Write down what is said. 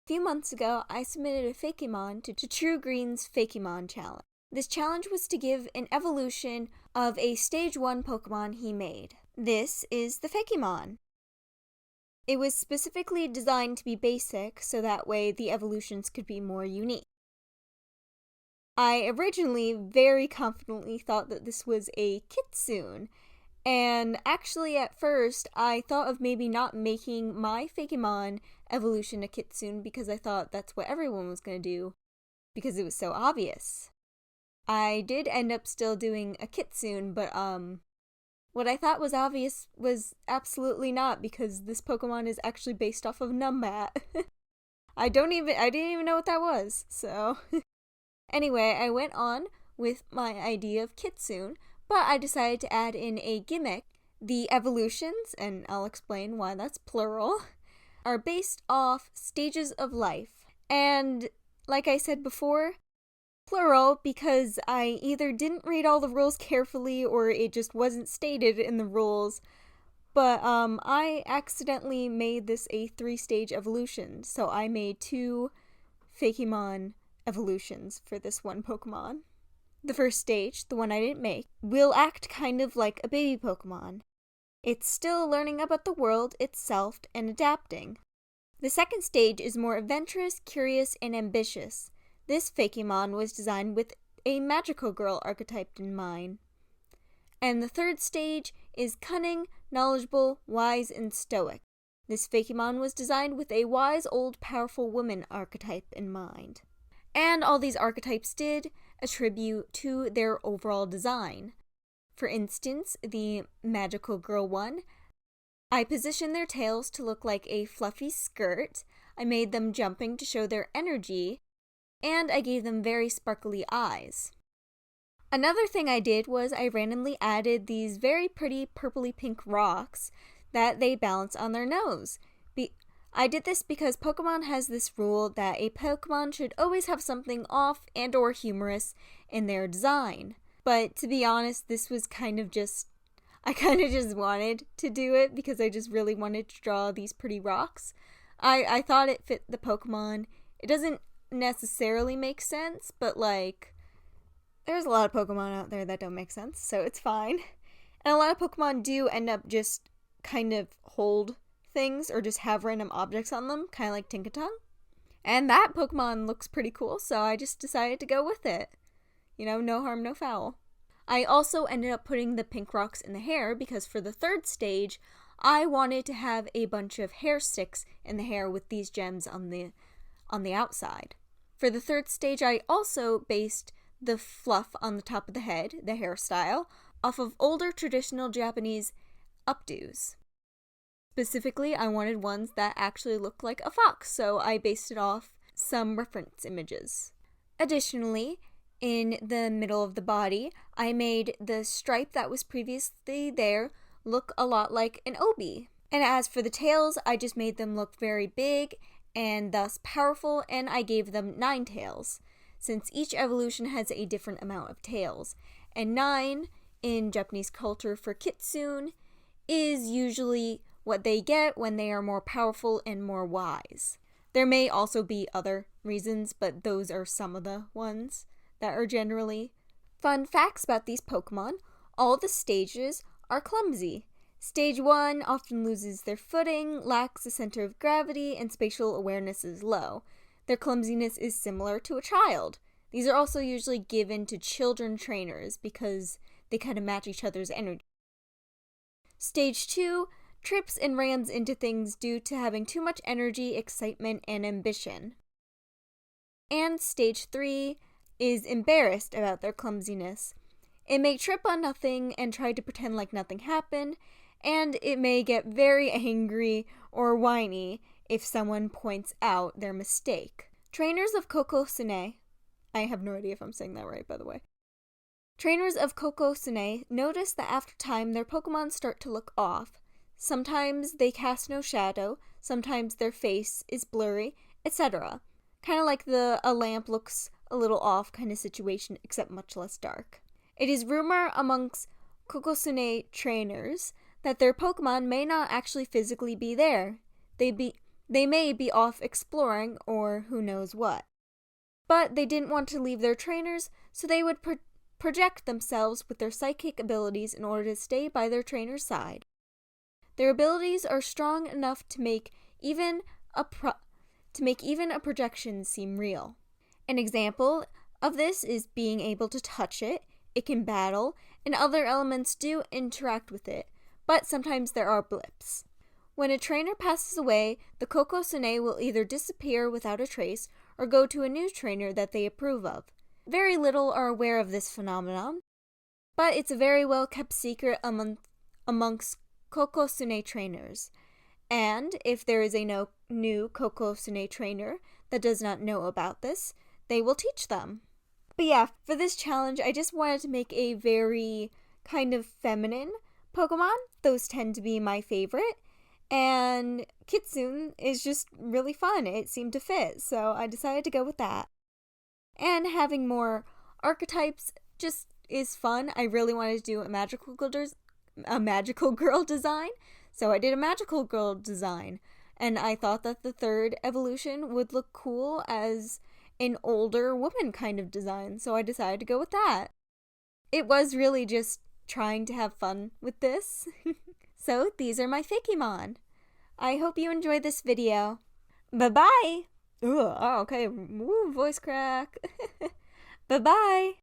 few months ago, I submitted a Fakemon to True Green's Fakemon challenge. This challenge was to give an evolution of a Stage 1 Pokemon he made. This is the Fakemon. It was specifically designed to be basic, so that way the evolutions could be more unique. I originally very confidently thought that this was a Kitsune, and actually at first I thought of maybe not making my Fakemon evolution a Kitsune because I thought that's what everyone was going to do, because it was so obvious. I did end up still doing a Kitsune, but what I thought was obvious was absolutely not, because this Pokemon is actually based off of Numbat. I didn't even know what that was, so... Anyway, I went on with my idea of Kitsune, but I decided to add in a gimmick. The evolutions, and I'll explain why that's plural, are based off stages of life. And, like I said before, plural because I either didn't read all the rules carefully or it just wasn't stated in the rules, but I accidentally made this a 3-stage evolution, so I made 2 Fakemon evolutions for this one Pokemon. The first stage, the one I didn't make, will act kind of like a baby Pokemon. It's still learning about the world itself and adapting. The second stage is more adventurous, curious, and ambitious. This Fakemon was designed with a magical girl archetype in mind. And the third stage is cunning, knowledgeable, wise, and stoic. This Fakemon was designed with a wise, old, powerful woman archetype in mind. And all these archetypes did attribute to their overall design. For instance, the magical girl one, I positioned their tails to look like a fluffy skirt, I made them jumping to show their energy, and I gave them very sparkly eyes. Another thing I did was I randomly added these very pretty purpley pink rocks that they balance on their nose. I did this because Pokemon has this rule that a Pokemon should always have something off and or humorous in their design. But to be honest, this was I kind of just wanted to do it because I just really wanted to draw these pretty rocks. I thought it fit the Pokemon. It doesn't necessarily make sense, but there's a lot of Pokemon out there that don't make sense, so it's fine. And a lot of Pokemon do end up just kind of hold things or just have random objects on them, kind of like Tinkaton. And that Pokemon looks pretty cool, so I just decided to go with it. No harm, no foul. I also ended up putting the pink rocks in the hair because for the third stage, I wanted to have a bunch of hair sticks in the hair with these gems on the outside. For the third stage, I also based the fluff on the top of the head, the hairstyle, off of older traditional Japanese updos. Specifically, I wanted ones that actually looked like a fox, so I based it off some reference images. Additionally, in the middle of the body, I made the stripe that was previously there look a lot like an obi. And as for the tails, I just made them look very big and thus powerful, and I gave them 9 tails, since each evolution has a different amount of tails. And 9, in Japanese culture for Kitsune, is usually what they get when they are more powerful and more wise. There may also be other reasons, but those are some of the ones that are generally. Fun facts about these Pokemon: all the stages are clumsy. Stage 1 often loses their footing, lacks a center of gravity, and spatial awareness is low. Their clumsiness is similar to a child. These are also usually given to children trainers because they kind of match each other's energy. Stage 2 trips and rams into things due to having too much energy, excitement, and ambition. And Stage 3 is embarrassed about their clumsiness. It may trip on nothing and try to pretend like nothing happened, and it may get very angry or whiny if someone points out their mistake. Trainers of Kokosune, I have no idea if I'm saying that right, by the way. Trainers of Kokosune notice that after time their Pokemon start to look off. Sometimes they cast no shadow, sometimes their face is blurry, etc. Kind of like a lamp looks a little off kind of situation, except much less dark. It is rumor amongst Kokosune trainers that their Pokemon may not actually physically be there. They they may be off exploring or who knows what. But they didn't want to leave their trainers, so they would project themselves with their psychic abilities in order to stay by their trainer's side. Their abilities are strong enough to make even a projection seem real. An example of this is being able to touch it. It can battle, and other elements do interact with it, but sometimes there are blips. When a trainer passes away, the Kokosune will either disappear without a trace or go to a new trainer that they approve of. Very little are aware of this phenomenon, but it's a very well kept secret amongst Kokosune trainers. And if there is a new Kokosune trainer that does not know about this, they will teach them. But yeah, for this challenge, I just wanted to make a very kind of feminine Pokemon. Those tend to be my favorite. And Kitsune is just really fun. It seemed to fit, so I decided to go with that. And having more archetypes just is fun. I really wanted to do a magical girl design, so I did a magical girl design. And I thought that the third evolution would look cool as an older woman kind of design, so I decided to go with that. It was really just trying to have fun with this. So these are my Fakemon. I hope you enjoyed this video. Bye-bye! Ooh, okay, ooh, voice crack. Bye-bye!